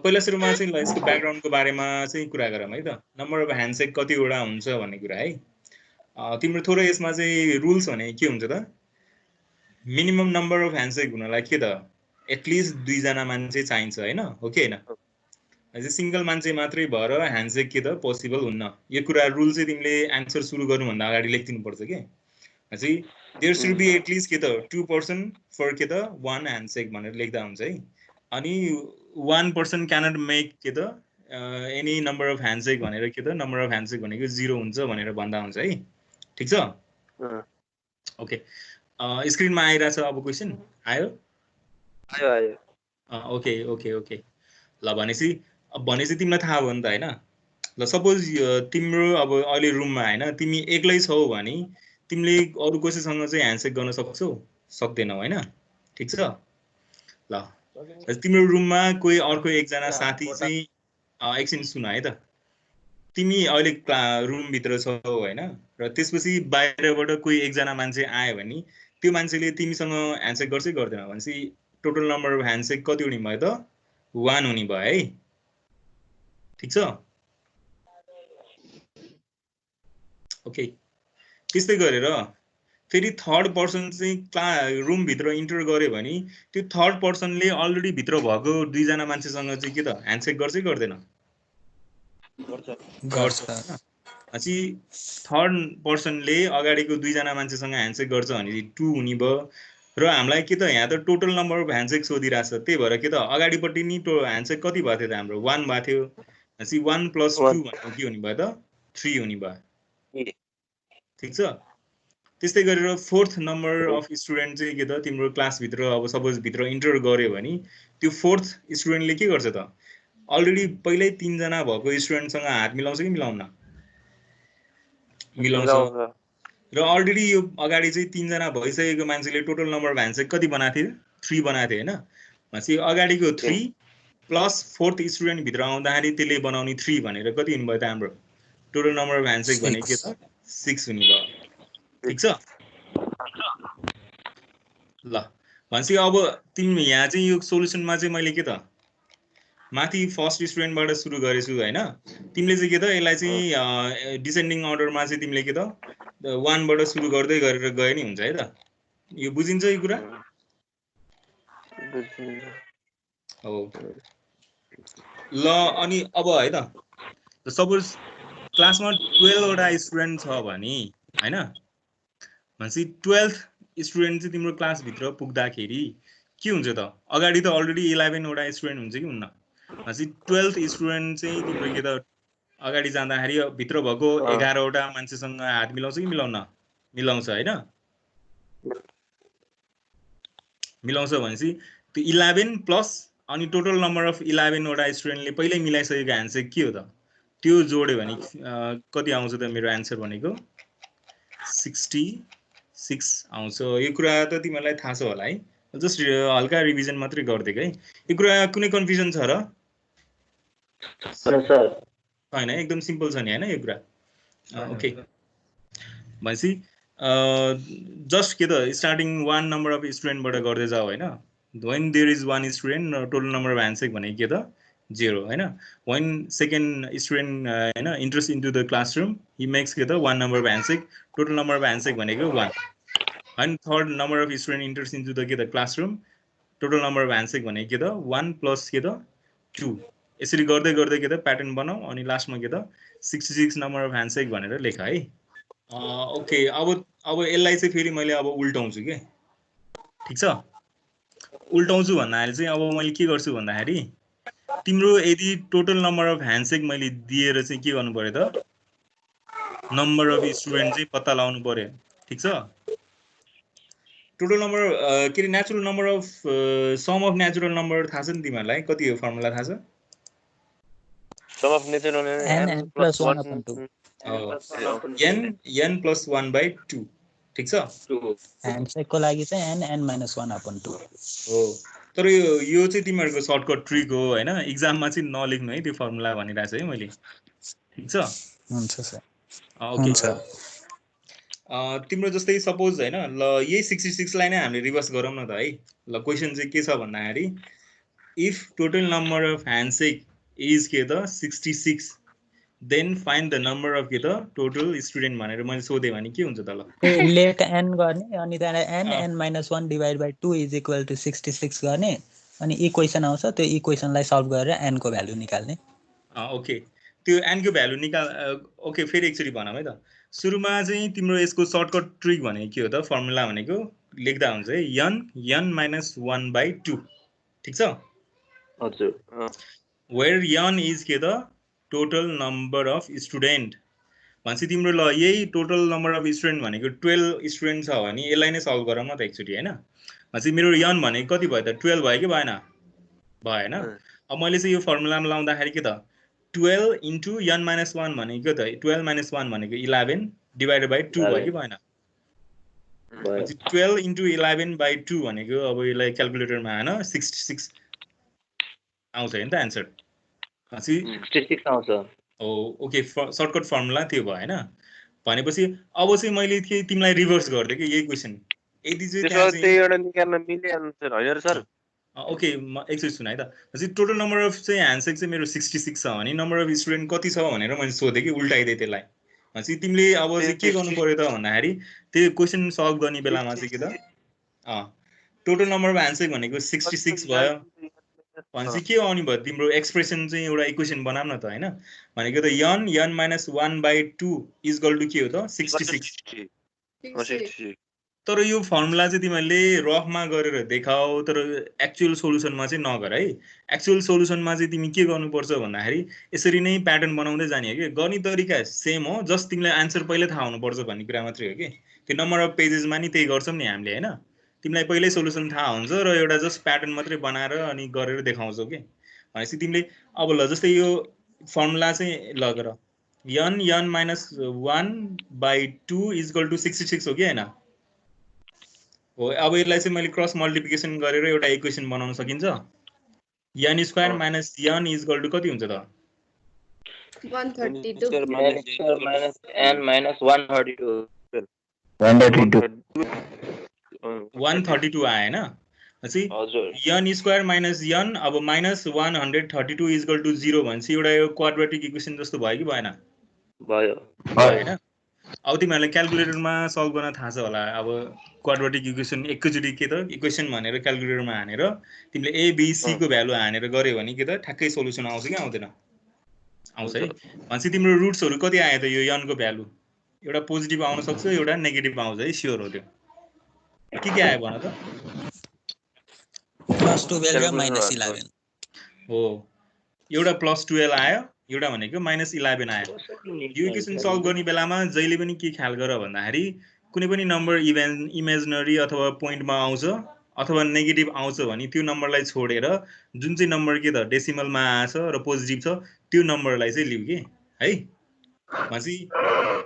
पहिला सुरुमा चाहिँ ल यसको ब्याकग्राउन्डको बारेमा चाहिँ कुरा गरौँ है त। नम्बर अफ ह्यान्डसेक कतिवटा हुन्छ भन्ने कुरा है। तिम्रो थोरै यसमा चाहिँ रुल्स भने के हुन्छ त, मिनिमम नम्बर अफ ह्यान्डसेक हुनलाई के त एटलिस्ट 2 जना मान्छे चाहिन्छ हैन, हो कि हैन? अझै सिंगल मान्छे मात्रै भएर ह्यान्डसेक के त पोसिबल हुन्न। यो कुरा रुल चाहिँ तिमीले आन्सर सुरु गर्नुभन्दा अगाडि लेखिदिनु पर्छ के। अझै देयर शुड बी एटलिस्ट के त 2 पर्सन फर के त 1 ह्यान्डसेक भनेर लेख्दा हुन्छ है। अनि 1 पर्सन क्यानट मेक के त एनी नम्बर अफ ह्यान्डसेक भनेर के त नम्बर अफ ह्यान्डसेक भनेको 0 हुन्छ भनेर भन्दा हुन्छ है। ठीक छ? ओके, स्क्रिनमा आइरहेछ अब क्वेशन आयो? आयो। ओके ओके ओके, ल भनेपछि तिमीलाई थाहा भयो नि त हैन? ल सपोज तिम्रो अब अहिले रुममा हैन तिमी एक्लै छौ भने तिमीले अरु कसैसँग चाहिँ ह्यान्डसेक गर्न सक्छौ? सक्दैनौ हैन? ठीक छ? ल तिम्रो रुममा कोही अर्को एकजना साथी चाहिँ एकछिन सुन है त। तिमी अहिले रुम भित्र छौ हैन, र त्यसपछि बाहिरबाट कोही एकजना मान्छे आयो भने त्यो मान्छेले तिमीसँग ह्यान्डसेक गर्छ गर्दैन भनेपछि टोटल नम्बर अफ ह्यान्डसेक कति हुने भयो त? 1 हुने भयो है। ठीक छ? ओके, त्यस्तै गरेर फेरि थर्ड पर्सन चाहिँ रुम भित्र इन्टर गर्यो भने त्यो थर्ड पर्सनले अलरेडी भित्र भएको 2 जना मान्छेसँग चाहिँ के त ह्यान्डसेक गर्छ गर्दैन? गर्छ। अनि थर्ड पर्सनले अगाडिको 2 जना मान्छेसँग ह्यान्डसेक गर्छ भने 2 हुने भयो। र हामीलाई के त यहाँ त टोटल नम्बर अफ ह्यान्डसेक सोधिरहेछ, त्यही भएर के त अगाडिपट्टि नि ह्यान्डसेक कति भएको थियो त हाम्रो? 1 भएको थियो। अनि 1 + 2 भनेको के हुने भयो त? 3 हुने भयो। ठीक छ? त्यस्तै गरेर फोर्थ नम्बर अफ स्टुडेन्ट चाहिँ के त तिम्रो क्लास भित्र अब सपोज भित्र इन्टर गर्यो भने त्यो फोर्थ स्टुडेन्टले के गर्छ त? अलरेडी पहिल्यै 3 जना भएको स्टुडेन्टसँग हात मिलाउँछ कि मिलाउन्न? मिलाउँछ। र अलरेडी यो अगाडि चाहिँ 3 जना भइसकेको मान्छेले टोटल नम्बर अफ ह्यान्डसेक कति बनाएको थियो? 3 बनाएको थियो हैन? भनेपछि अगाडिको 3 प्लस फोर्थ स्टुडेन्ट भित्र आउँदाखेरि त्यसले बनाउने 3 भनेर कति हुने भयो त हाम्रो? टोटल नम्बर अफ ह्यान्डसेक भनेको के त? 6 हुने भयो। ठीक छ? ल भनेपछि अब तिमी यहाँ चाहिँ यो सोलुसनमा चाहिँ मैले के त माथि फर्स्ट स्टुडेन्टबाट सुरु गरेछु हैन? तिमीले चाहिँ के त यसलाई चाहिँ डिसेन्डिङ अर्डरमा चाहिँ तिमीले के त 1 बाट सुरु गर्दै गरेर गए नि हुन्छ है त? यो बुझिन्छ यो कुरा? हो। ल अनि अब है त सपोज क्लासमा 12 वटा स्टुडेन्ट छ भने हैन, भनेपछि 12th स्टुडेन्ट चाहिँ तिम्रो क्लास भित्र पुग्दाखेरि के हुन्छ त? अगाडि त अलरेडी 11 वटा स्टुडेन्ट हुन्छ कि हुन्न? भनेपछि 12th स्टुडेन्ट चाहिँ तिम्रो के त अगाडि जाँदाखेरि भित्र भएको 11 वटा मान्छेसँग हात मिलाउँछ कि मिलाउन्न? मिलाउँछ हैन? मिलाउँछ भनेपछि त्यो 11 प्लस अनि टोटल नम्बर अफ 11 वटा स्टुडेन्टले पहिल्यै मिलाइसकेको ह्यान्डसेक के हो त? त्यो जोड्यो भने कति आउँछ त मेरो आन्सर भनेको? 66 आउँछ। यो कुरा त तिमीलाई थाहा छ होला है? जस्ट हल्का रिभिजन मात्रै गर्दै है। यो कुरा कुनै कन्फ्युजन छ र? हैन, एकदम सिम्पल छ नि हैन यो कुरा? ओके, भनेपछि जस्ट के त स्टार्टिङ 1 नम्बर अफ स्टुडेन्टबाट गर्दै जाऊ हैन? when there is 1 student total number of handshake भनेको के त 0 हैन? when second student हैन enters into the classroom he makes के त 1 number of handshake, total number of handshake भनेको 1. and third number of student enters into the के त classroom, total number of handshake भनेको के त 1 plus के त 2. यसरी गर्दै गर्दै के त प्याटर्न बनाऊ अनि लास्टमा के त 66 नम्बर अफ ह्यान्डसेक भनेर लेख है। ओके, अब यसलाई चाहिँ फेरि मैले अब उल्टाउँछु के। ठीक छ? उल्टाउँछु भन्दाखेरि चाहिँ अब मैले के गर्छु भन्दाखेरि तिम्रो यदि टोटल नम्बर अफ ह्यान्डसेक मैले दिएर चाहिँ के गर्नु पर्यो त नम्बर अफ स्टुडेन्ट चाहिँ पत्ता लगाउनु पर्यो। ठीक छ? टोटल नम्बर के natural number of sum of natural number थाहा छ नि तिमीहरूलाई? कति हो फर्मुला थाहा छ? Sum of natural n plus 1 upon 2. n plus 1 by 2. ठीक छ? ह्यान्डसेक को लागि चाहिँ n minus 1 upon 2 हो। तर यो चाहिँ तिमीहरूको सर्टकट ट्रिक हो हैन? एक्जाममा चाहिँ नलेख्नु है त्यो फर्मुला भनिरहेको छु है मैले। ठीक छ? हुन्छ सर। ओके, तिम्रो जस्तै सपोज हैन ल यही 66 लाई नै हामीले रिभर्स गरौँ न त है। ल क्वेशन चाहिँ के छ भन्दाखेरि if total number of handshake is के त 66 then find the number of के त total student भनेर मैले सोधे भने के हुन्छ त ल लेट n गर्ने अनि त्यहाँबाट n n minus 1 divided by 2 is equal to 66 गर्ने अनि इक्वेसन आउँछ त्यो इक्वेसनलाई सल्भ गरेर n को भ्यालु निकाल्ने ओके त्यो n को भ्यालु निकाल ओके फेरि एकचोटी भनौँ है त सुरुमा चाहिँ तिम्रो यसको सर्टकट ट्रिक भनेको के हो त फर्मुला भनेको लेख्दा हुन्छ है n minus 1 by 2 ठीक छ हजुर where n is के त total number of student भनेपछि तिम्रो ल यही टोटल नम्बर अफ स्टुडेन्ट भनेको 12 स्टुडेन्ट छ भने यसलाई नै सल्भ गरौँ न त एकचोटी हैन भनेपछि मेरो n भनेको कति भयो त 12 भयो कि भएन भएन अब मैले चाहिँ यो फर्मुलामा लाउँदाखेरि के त 12 into n minus 1 भनेको त 12 minus 1 भनेको 11 divided by 2 भयो कि भएन 12 into 11 by 2 भनेको अब यसलाई क्याल्कुलेटरमा आएन 66 आउँछ हैन त आन्सर 66 आउँछ ओके सर्टकट फर्मुला त्यो भयो हैन भनेपछि अब चाहिँ मैले के तिमीलाई रिभर्स गर्दै के यही क्वेशन यदि चाहिँ त्यसो त्यही एउटा निकाल्न मिल्ने आन्सर हैन र सर ओके म एकचोटी सुनाइ त भनेपछि टोटल नम्बर अफ चाहिँ ह्यान्डसेक चाहिँ मेरो 66 छ भने नम्बर अफ स्टुडेन्ट कति छ भनेर मैले सोधेँ कि उल्टाइदिएँ त्यसलाई भनेपछि तिमीले अब चाहिँ के गर्नु पर्यो त भन्दाखेरि त्यो क्वेशन सल्भ गर्ने बेलामा चाहिँ के त टोटल नम्बर अफ ह्यान्डसेक भनेको 66 भयो भनेपछि के आउने भयो तिम्रो एक्सप्रेसन चाहिँ एउटा इक्वेसन बनाऊ न त हैन भनेको त n minus 1 by 2 is equal to के हो त 66 तर यो फर्मुला चाहिँ तिमीले रफमा गरेर देखाऊ तर एक्चुअल सोलुसनमा चाहिँ नगर है एक्चुअल सोलुसनमा चाहिँ तिमी के गर्नुपर्छ भन्दाखेरि यसरी नै प्याटर्न बनाउँदै जाने हो कि गर्ने तरिका सेम हो जस्ट तिमीलाई आन्सर पहिले थाहा हुनुपर्छ भन्ने कुरा मात्रै हो कि त्यो नम्बर अफ पेजेसमा नि त्यही गर्छौँ नि हामीले हैन तिमीलाई पहिल्यै सोलुसन थाहा हुन्छ र एउटा जस्ट प्याटर्न मात्रै बनाएर अनि गरेर देखाउँछौ के भनेपछि तिमीले अब ल जस्तै यो फर्मुला चाहिँ ल गर n minus 1 by 2 is equal to 66 हो कि हैन हो अब यसलाई चाहिँ मैले क्रस मल्टिप्लिकेसन गरेर एउटा इक्वेसन बनाउन सकिन्छ n square minus n is equal to कति हुन्छ त 132 minus n minus 132 132 आयो हैन पछि n स्क्वायर माइनस n अब माइनस 132 इज इक्वल टु 0 भनेपछि एउटा यो क्वाड्रेटिक इक्वेसन जस्तो भयो कि भएन भयो हैन अब तिमीहरुलाई क्याल्कुलेटरमा सल्भ गर्न थाहा छ होला अब क्वाड्रेटिक इक्वेसन एकैचोटी के त इक्वेसन भनेर क्याल्कुलेटरमा हानेर तिमीले a b c को भ्यालु हानेर गर्यो भने के त ठ्याक्कै सोलुसन आउँछ कि आउँदैन आउँछ है भनेपछि तिम्रो रुट्सहरु कति आयो त यो n को भ्यालु एउटा पोजिटिभ आउन सक्छ एउटा नेगेटिभ आउँछ है स्योर हो त्यो के आयो भन त +12 र -11 हो एउटा +12 आयो एउटा भनेको -11 आयो यो इक्वेसन सल्भ गर्ने बेलामा जहिले पनि के ख्याल गर भन्दाखेरि कुनै पनि नम्बर इमेजिनरी अथवा पोइन्टमा आउँछ अथवा नेगेटिभ आउँछ भने त्यो नम्बरलाई छोडेर जुन चाहिँ नम्बर के त डेसिमलमा आछ र पोजिटिभ छ त्यो नम्बरलाई चाहिँ लिऊ के है भनेपछि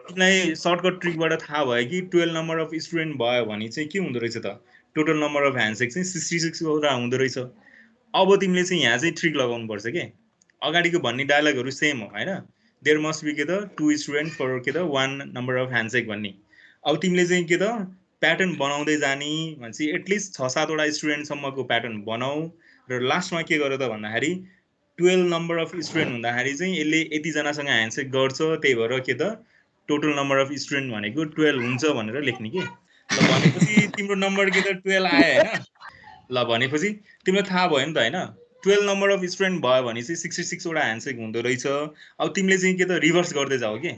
तिमीलाई सर्टकट ट्रिकबाट थाहा भयो कि 12 नम्बर अफ स्टुडेन्ट भयो भने चाहिँ के हुँदो रहेछ त टोटल नम्बर अफ ह्यान्डसेक चाहिँ 66 वटा हुँदो रहेछ अब तिमीले चाहिँ यहाँ चाहिँ ट्रिक लगाउनु पर्छ के अगाडिको भन्ने डायलगहरु सेम हो हैन देयर मस्ट बी के त 2 स्टुडेन्ट फर के त 1 नम्बर अफ ह्यान्डसेक भन्ने अब तिमीले चाहिँ के त प्याटर्न बनाउँदै जानी भन्छ एटलिस्ट 6-7 वटा स्टुडेन्ट सम्मको प्याटर्न बनाऊ र लास्टमा के गर त भन्दाखेरि 12 नम्बर अफ स्टुडेन्ट हुँदाखेरि चाहिँ यसले यति जनासँग ह्यान्डसेक गर्छ त्यही भएर के त टोटल नम्बर अफ स्टुडेन्ट भनेको 12 हुन्छ भनेर लेख्ने के ल भनेपछि तिम्रो नम्बर के त 12 आयो हैन ल भनेपछि तिमीलाई थाहा भयो नि त हैन 12 नम्बर अफ स्टुडेन्ट भयो भने चाहिँ 66 वटा ह्यान्डसेक हुँदो रहेछ अब तिमीले चाहिँ के त रिभर्स गर्दै जाऊ के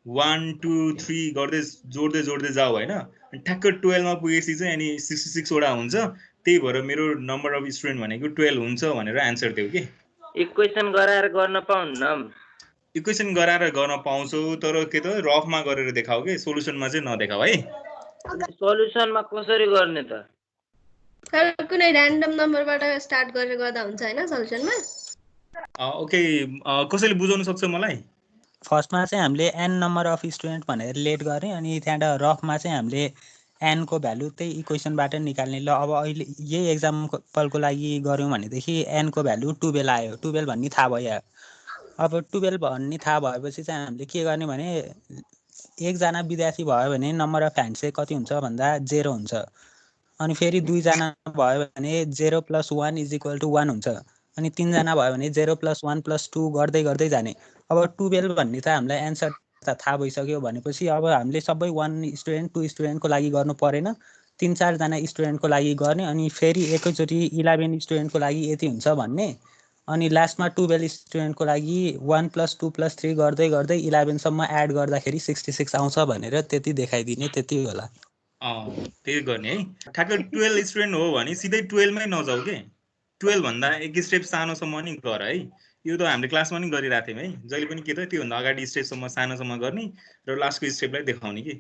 1 2 3 गर्दै जोड्दै जाऊ हैन अनि ठ्याक्क 12 मा पुगेपछि चाहिँ अनि 66 वटा हुन्छ त्यही भएर मेरो नम्बर अफ स्टुडेन्ट भनेको 12 हुन्छ भनेर आन्सर देऊ के इक्वेसन गराएर गर्न पाउन्न इक्वेसन गराएर गर्न पाउँछौ तर के त रफमा गरेर देखाऊ के सोलुसनमा चाहिँ नदेखाऊ है सोलुसनमा कसरी गर्ने त सर कुनै र्यान्डम नम्बरबाट स्टार्ट गरेर गर्दा हुन्छ हैन सोलुसनमा ओके कसैले बुझाउन सक्छ मलाई फर्स्टमा चाहिँ हामीले n नम्बर अफ स्टुडेन्ट भनेर लेट गरे अनि त्यहाँबाट रफमा चाहिँ हामीले n को भ्यालु त्यही इक्वेसनबाट निकाल्ने ल अब अहिले यही एक्जाम्पलको लागि गर्यौं भनेदेखि n को भ्यालु 12 आयो 12 भन्ने थाहा भयो अब 12 भन्ने थाहा भएपछि चाहिँ हामीले के गर्ने भने एकजना विद्यार्थी भयो भने नम्बर अफ ह्यान्डसेक कति हुन्छ भन्दा 0 हुन्छ अनि फेरि 2 जना भयो भने 0 + 1 = 1 हुन्छ अनि 3 जना भयो भने 0 + 1 + 2 गर्दै गर्दै जाने अब 12 भन्ने त हामीलाई एन्सर त थाहा भइसक्यो भनेपछि अब हामीले सबै 1 स्टुडेन्ट 2 स्टुडेन्टको लागि गर्नु परेन 3-4 जना स्टुडेन्टको लागि गर्ने अनि फेरि एकैचोटि 11 स्टुडेन्टको लागि यति हुन्छ भन्ने अनि लास्टमा 12 स्टुडेन्टको लागि 1 + 2 + 3 गर्दै गर्दै 11 सम्म एड गर्दाखेरि 66 आउँछ भनेर त्यति देखाइदिने त्यति होला त्यही गर्ने है ठ्याक्कै 12 स्टुडेन्ट हो भने सिधै 12 मै नजाऊ के 12 भन्दा एक स्टेप सानोसम्म नि गर है यो त हामीले क्लासमा नि गरिरहेको थियौँ है जहिले पनि के त त्योभन्दा अगाडि स्टेजसम्म सानोसम्म गर्ने र लास्टको स्टेपलाई देखाउने कि